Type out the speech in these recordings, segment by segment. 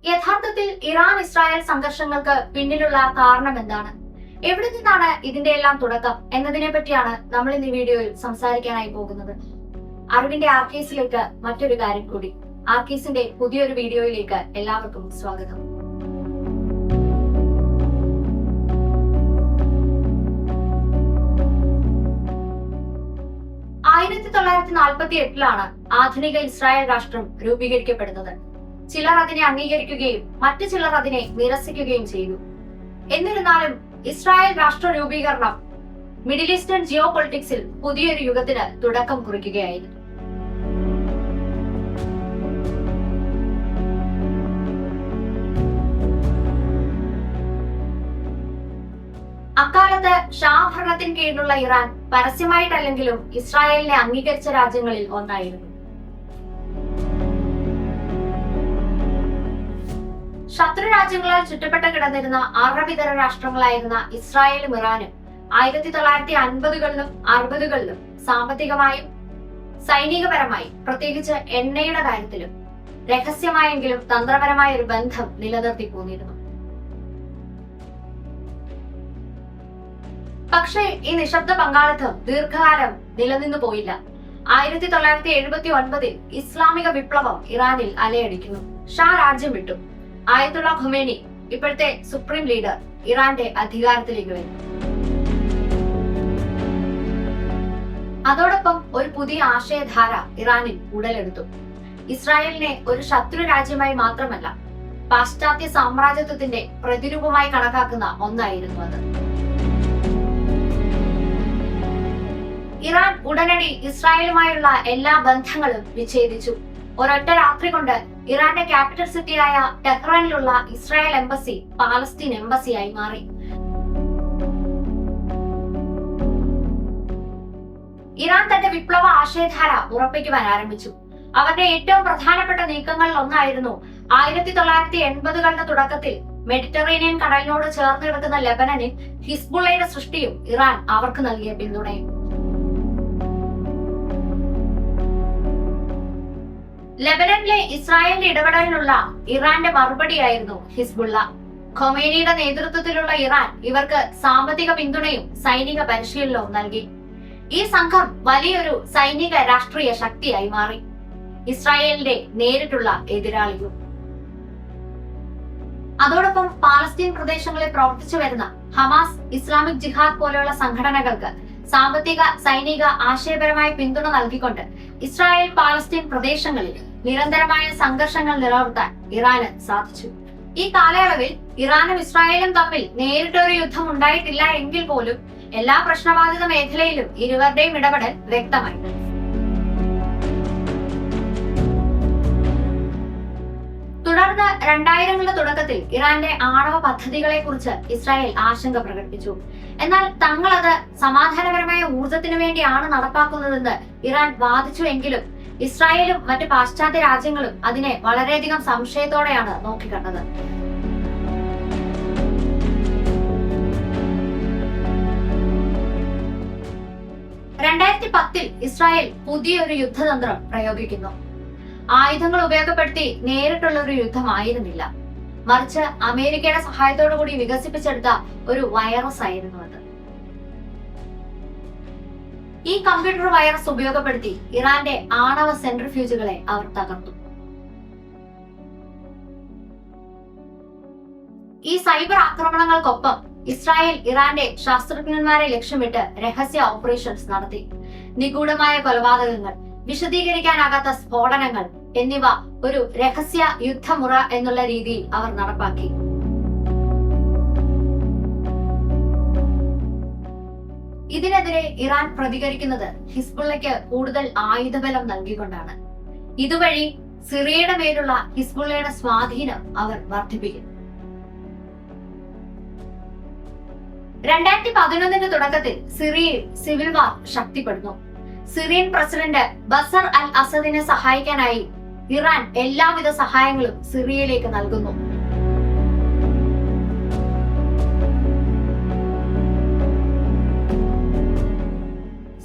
യഥാർത്ഥത്തിൽ Iran Israel സംഘർഷങ്ങൾക്ക് പിന്നിലുള്ള കാരണം എന്താണ്, എവിടെ നിന്നാണ് ഇതിന്റെ എല്ലാം തുടക്കം എന്നതിനെ പറ്റിയാണ് നമ്മൾ ഇന്ന് ഈ വീഡിയോയിൽ സംസാരിക്കാനായി പോകുന്നത്. അറിവിന്റെ ആർക്കേസിലേക്ക് മറ്റൊരു കാര്യം കൂടി. ആർക്കേസിന്റെ പുതിയൊരു വീഡിയോയിലേക്ക് എല്ലാവർക്കും സ്വാഗതം. ആയിരത്തി 1948 ആധുനിക ഇസ്രായേൽ രാഷ്ട്രം രൂപീകരിക്കപ്പെടുന്നത്. ചിലർ അതിനെ അംഗീകരിക്കുകയും മറ്റു ചിലർ അതിനെ നിരസിക്കുകയും ചെയ്തു. എന്നിരുന്നാലും ഇസ്രായേൽ രാഷ്ട്ര രൂപീകരണം മിഡിൽ ഈസ്റ്റേൺ ജിയോ പൊളിറ്റിക്സിൽ പുതിയൊരു യുഗത്തിന് തുടക്കം കുറിക്കുകയായിരുന്നു. അക്കാലത്ത് ഷാ ഭരണത്തിന് കീഴിലുള്ള ഇറാൻ പരസ്യമായിട്ടല്ലെങ്കിലും ഇസ്രായേലിനെ അംഗീകരിച്ച രാജ്യങ്ങളിൽ ഒന്നായിരുന്നു. ശത്രു രാജ്യങ്ങളാൽ ചുറ്റപ്പെട്ട് കിടന്നിരുന്ന അറബിതര രാഷ്ട്രങ്ങളായിരുന്ന ഇസ്രായേലും ഇറാനും 1950കളിലും 60കളിലും സാമ്പത്തികമായും സൈനികപരമായും പ്രത്യേകിച്ച് എണ്ണയുടെ കാര്യത്തിലും രഹസ്യമായെങ്കിലും തന്ത്രപരമായ ഒരു ബന്ധം നിലനിർത്തി പോന്നിരുന്നു. പക്ഷേ ഈ നിശബ്ദ പങ്കാളിത്തം ദീർഘകാലം നിലനിന്നു പോയില്ല. 1979 ഇസ്ലാമിക വിപ്ലവം ഇറാനിൽ അലയടിക്കുന്നു. ഷാ രാജ്യം വിട്ടു. ആയത്തുള്ള ഖുമേനി, ഇപ്പോഴത്തെ സുപ്രീം ലീഡർ, ഇറാന്റെ അധികാരത്തിലേക്ക് വരും. അതോടൊപ്പം ഒരു പുതിയ ആശയധാര ഇറാനിൽ ഉടലെടുത്തു. ഇസ്രായേലിനെ ഒരു ശത്രു രാജ്യമായി മാത്രമല്ല, പാശ്ചാത്യ സാമ്രാജ്യത്വത്തിന്റെ പ്രതിരൂപമായി കണക്കാക്കുന്ന ഒന്നായിരുന്നു അത്. ഇറാൻ ഉടനടി ഇസ്രായേലുമായുള്ള എല്ലാ ബന്ധങ്ങളും വിച്ഛേദിച്ചു. ഒരൊറ്റ രാത്രി കൊണ്ട് ഇറാന്റെ ക്യാപിറ്റൽ സിറ്റിയായ ടെഹ്റാനിലുള്ള ഇസ്രായേൽ എംബസി പാലസ്തീൻ എംബസിയായി മാറി. ഇറാൻ തന്റെ വിപ്ലവ ആശയധാര ഉറപ്പിക്കുവാൻ ആരംഭിച്ചു. അവരുടെ ഏറ്റവും പ്രധാനപ്പെട്ട നീക്കങ്ങളിൽ ഒന്നായിരുന്നു 1980കളുടെ തുടക്കത്തിൽ മെഡിറ്ററേനിയൻ കടലിനോട് ചേർന്ന് കിടക്കുന്ന ലെബനനിൽ ഹിസ്ബുള്ളയുടെ സൃഷ്ടിയും ഇറാൻ അവർക്ക് നൽകിയ പിന്തുണയും. ലെബനനിലെ ഇസ്രായേലിന്റെ ഇടപെടലിനുള്ള ഇറാന്റെ മറുപടിയായിരുന്നു ഹിസ്ബുള്ള. ഖൊമേനിയുടെ നേതൃത്വത്തിലുള്ള ഇറാൻ ഇവർക്ക് സാമ്പത്തിക പിന്തുണയും സൈനിക പരിശീലനവും നൽകി. ഈ സംഘം വലിയൊരു സൈനിക രാഷ്ട്രീയ ശക്തിയായി മാറി, ഇസ്രായേലിന്റെ നേരിട്ടുള്ള എതിരാളിയും. അതോടൊപ്പം പാലസ്തീൻ പ്രദേശങ്ങളിൽ പ്രവർത്തിച്ചു വരുന്ന ഹമാസ്, ഇസ്ലാമിക് ജിഹാദ് പോലെയുള്ള സംഘടനകൾക്ക് സാമ്പത്തിക സൈനിക ആശയപരമായ പിന്തുണ നൽകിക്കൊണ്ട് ഇസ്രായേൽ പാലസ്തീൻ പ്രദേശങ്ങളിൽ നിരന്തരമായ സംഘർഷങ്ങൾ നിലനിർത്താൻ ഇറാന് സാധിച്ചു. ഈ കാലയളവിൽ ഇറാനും ഇസ്രായേലും തമ്മിൽ നേരിട്ടൊരു യുദ്ധം ഉണ്ടായിട്ടില്ല എങ്കിൽ പോലും എല്ലാ പ്രശ്നബാധിത മേഖലയിലും ഇരുവരുടെയും ഇടപെടൽ വ്യക്തമായി. തുടർന്ന് 2000കളുടെ തുടക്കത്തിൽ ഇറാന്റെ ആണവ പദ്ധതികളെ കുറിച്ച് ഇസ്രായേൽ ആശങ്ക പ്രകടിപ്പിച്ചു. എന്നാൽ തങ്ങൾ അത് സമാധാനപരമായ ഊർജത്തിനു വേണ്ടിയാണ് നടപ്പാക്കുന്നതെന്ന് ഇറാൻ വാദിച്ചു. എങ്കിലും ഇസ്രായേലും മറ്റ് പാശ്ചാത്യ രാജ്യങ്ങളും അതിനെ വളരെയധികം സംശയത്തോടെയാണ് നോക്കിക്കണ്ടത്. ഇസ്രായേൽ പുതിയൊരു യുദ്ധതന്ത്രം പ്രയോഗിക്കുന്നു. ആയുധങ്ങൾ ഉപയോഗപ്പെടുത്തി നേരിട്ടുള്ള ഒരു യുദ്ധമായിരുന്നില്ല, മറിച്ച് അമേരിക്കയുടെ സഹായത്തോടു കൂടി വികസിപ്പിച്ചെടുത്ത ഒരു വൈറസ് ആയിരുന്നു അത്. ഈ കമ്പ്യൂട്ടർ വൈറസ് ഉപയോഗപ്പെടുത്തി ഇറാന്റെ ആണവ സെൻട്രിഫ്യൂജുകളെ അവർ തകർത്തു. ഈ സൈബർ ആക്രമണങ്ങൾക്കൊപ്പം ഇസ്രായേൽ ഇറാന്റെ ശാസ്ത്രജ്ഞന്മാരെ ലക്ഷ്യമിട്ട് രഹസ്യ ഓപ്പറേഷൻസ് നടത്തി. നിഗൂഢമായ കൊലപാതകങ്ങൾ, വിശദീകരിക്കാനാകാത്ത സ്ഫോടനങ്ങൾ എന്നിവ ഒരു രഹസ്യ യുദ്ധമുറ എന്നുള്ള രീതിയിൽ അവർ നടപ്പാക്കി. ഇതിനെതിരെ ഇറാൻ പ്രതികരിക്കുന്നത് ഹിസ്ബുള്ളയ്ക്ക് കൂടുതൽ ആയുധബലം നൽകിക്കൊണ്ടാണ്. ഇതുവഴി സിറിയയുടെ മേലുള്ള ഹിസ്ബുള്ളയുടെ സ്വാധീനം അവർ വർദ്ധിപ്പിക്കുന്നു. 2011 തുടക്കത്തിൽ സിറിയയിൽ സിവിൽ വാർ ശക്തിപ്പെടുന്നു. സിറിയൻ പ്രസിഡന്റ് ബസർ അൽ അസദിനെ സഹായിക്കാനായി ഇറാൻ എല്ലാവിധ സഹായങ്ങളും സിറിയയിലേക്ക് നൽകുന്നു.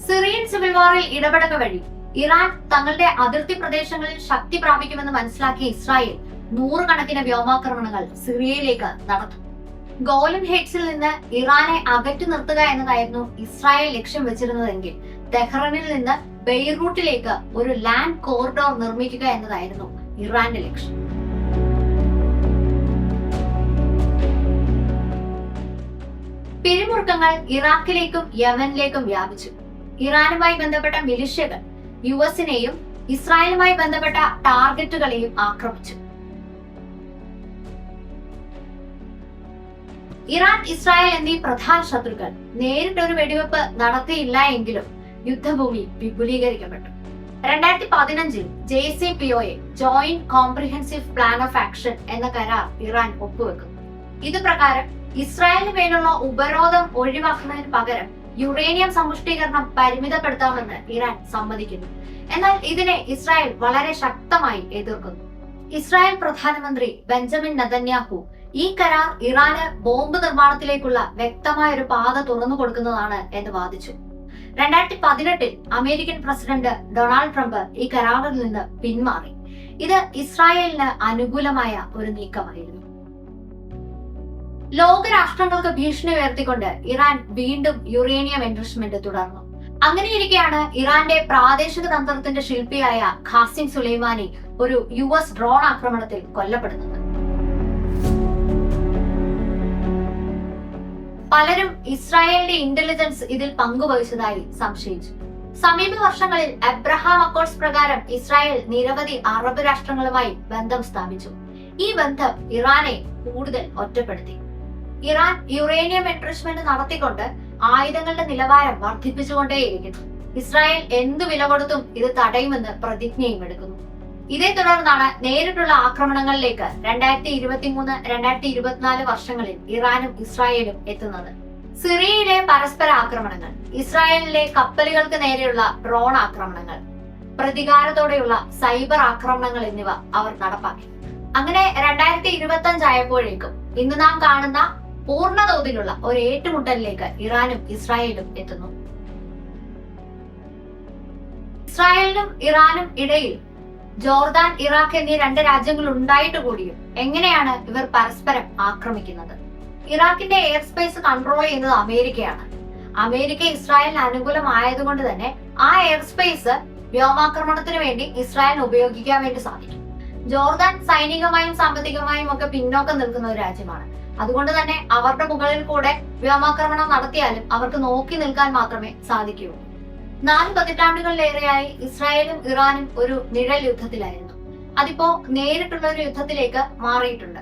സിറിയൻ സിവിൽ വാറിൽ ഇടപെടുക വഴി ഇറാൻ തങ്ങളുടെ അതിർത്തി പ്രദേശങ്ങളിൽ ശക്തി പ്രാപിക്കുമെന്ന് മനസ്സിലാക്കിയ ഇസ്രായേൽ നൂറുകണക്കിന് വ്യോമാക്രമണങ്ങൾ സിറിയയിലേക്ക് നടന്നു. ഗോലൻ ഹെയ്റ്റ്സിൽ നിന്ന് ഇറാനെ അകറ്റി നിർത്തുക എന്നതായിരുന്നു ഇസ്രായേൽ ലക്ഷ്യം വെച്ചിരുന്നതെങ്കിൽ തെഹ്റാനിൽ നിന്ന് ബെയ്റൂട്ടിലേക്ക് ഒരു ലാൻഡ് കോറിഡോർ നിർമ്മിക്കുക എന്നതായിരുന്നു ഇറാന്റെ ലക്ഷ്യം. പിരിമുറുക്കങ്ങൾ ഇറാഖിലേക്കും യമനിലേക്കും വ്യാപിച്ചു. ഇറാനുമായി ബന്ധപ്പെട്ട മിലിഷ്യകൾ യുഎസിനെയും ഇസ്രായേലുമായി ബന്ധപ്പെട്ട ടാർഗറ്റുകളെയും ആക്രമിച്ചു. ഇറാൻ, ഇസ്രായേൽ എന്നീ പ്രധാന ശത്രുക്കൾ നേരിട്ടൊരു വെടിവെപ്പ് നടത്തിയില്ല എങ്കിലും യുദ്ധഭൂമി വിപുലീകരിക്കപ്പെട്ടു. 2015 JCPOA joint comprehensive plan of action എന്ന കരാർ ഇറാൻ ഒപ്പുവെക്കുന്നു. ഇത് പ്രകാരം ഇസ്രായേലിന് മേലുള്ള ഉപരോധം ഒഴിവാക്കുന്നതിന് പകരം യുറേനിയം സമ്പുഷ്ടീകരണം പരിമിതപ്പെടുത്താമെന്ന് ഇറാൻ സമ്മതിക്കുന്നു. എന്നാൽ ഇതിനെ ഇസ്രായേൽ വളരെ ശക്തമായി എതിർക്കുന്നു. ഇസ്രായേൽ പ്രധാനമന്ത്രി ബെഞ്ചമിൻ നെതന്യാഹു ഈ കരാർ ഇറാന് ബോംബ് നിർമ്മാണത്തിലേക്കുള്ള വ്യക്തമായ ഒരു പാത തുറന്നു കൊടുക്കുന്നതാണ് എന്ന് വാദിച്ചു. 2018 അമേരിക്കൻ പ്രസിഡന്റ് ഡൊണാൾഡ് ട്രംപ് ഈ കരാറിൽ നിന്ന് പിന്മാറി. ഇത് ഇസ്രായേലിന് അനുകൂലമായ ഒരു നീക്കമായിരുന്നു. ലോകരാഷ്ട്രങ്ങൾക്ക് ഭീഷണി ഉയർത്തിക്കൊണ്ട് ഇറാൻ വീണ്ടും യുറേനിയം എൻറിച്ച്മെന്റ് തുടർന്നു. അങ്ങനെയിരിക്കെയാണ് ഇറാന്റെ പ്രാദേശിക തന്ത്രത്തിന്റെ ശില്പിയായ ഖാസിം സുലൈമാനി ഒരു US ഡ്രോൺ ആക്രമണത്തിൽ കൊല്ലപ്പെടുന്നത്. പലരും ഇസ്രായേലിന്റെ ഇന്റലിജൻസ് ഇതിൽ പങ്കുവഹിച്ചതായി സംശയിച്ചു. സമീപ വർഷങ്ങളിൽ അബ്രഹാം അക്കോർഡ്സ് പ്രകാരം ഇസ്രായേൽ നിരവധി അറബ് രാഷ്ട്രങ്ങളുമായി ബന്ധം സ്ഥാപിച്ചു. ഈ ബന്ധം ഇറാനെ കൂടുതൽ ഒറ്റപ്പെടുത്തി. ഇറാൻ യുറേനിയം എൻറിച്ച്മെന്റ് നടത്തിക്കൊണ്ട് ആയുധങ്ങളുടെ നിലവാരം വർദ്ധിപ്പിച്ചുകൊണ്ടേയിരിക്കുന്നു. ഇസ്രായേൽ എന്തു വില കൊടുത്തും ഇത് തടയുമെന്ന് പ്രതിജ്ഞയും എടുക്കുന്നു. ഇതേ തുടർന്നാണ് നേരിട്ടുള്ള ആക്രമണങ്ങളിലേക്ക് 2023-2024 വർഷങ്ങളിൽ ഇറാനും ഇസ്രായേലും എത്തുന്നത്. സിറിയയിലെ പരസ്പര ആക്രമണങ്ങൾ, ഇസ്രായേലിലെ കപ്പലുകൾക്ക് നേരെയുള്ള ഡ്രോൺ ആക്രമണങ്ങൾ, പ്രതികാരത്തോടെയുള്ള സൈബർ ആക്രമണങ്ങൾ എന്നിവ അവർ നടപ്പാക്കി. അങ്ങനെ 2025 ആയപ്പോഴേക്കും ഇന്ന് നാം കാണുന്ന പൂർണ്ണതോതിലുള്ള ഒരു ഏറ്റുമുട്ടലിലേക്ക് ഇറാനും ഇസ്രായേലും എത്തുന്നു. ഇസ്രായേലിനും ഇറാനും ഇടയിൽ ജോർദാൻ, ഇറാഖ് എന്നീ 2 രാജ്യങ്ങൾ ഉണ്ടായിട്ട് കൂടിയും എങ്ങനെയാണ് ഇവർ പരസ്പരം ആക്രമിക്കുന്നത്? ഇറാഖിന്റെ എയർ സ്പേസ് കൺട്രോൾ ചെയ്യുന്നത് അമേരിക്കയാണ്. അമേരിക്ക ഇസ്രായേലിന് അനുകൂലമായതുകൊണ്ട് തന്നെ ആ എയർ സ്പേസ് വ്യോമാക്രമണത്തിന് വേണ്ടി ഇസ്രായേലിന് ഉപയോഗിക്കാൻ വേണ്ടി സാധിക്കും. ജോർദാൻ സൈനികമായും സാമ്പത്തികമായും ഒക്കെ പിന്നോക്കം നിൽക്കുന്ന ഒരു രാജ്യമാണ്. അതുകൊണ്ട് തന്നെ അവരുടെ മുകളിൽ കൂടെ വ്യോമാക്രമണം നടത്തിയാലും അവർക്ക് നോക്കി നിൽക്കാൻ മാത്രമേ സാധിക്കുകയുള്ളൂ. 4 പതിറ്റാണ്ടുകളിലേറെയായി ഇസ്രായേലും ഇറാനും ഒരു നിഴൽ യുദ്ധത്തിലായിരുന്നു. അതിപ്പോ നേരിട്ടുള്ള ഒരു യുദ്ധത്തിലേക്ക് മാറിയിട്ടുണ്ട്.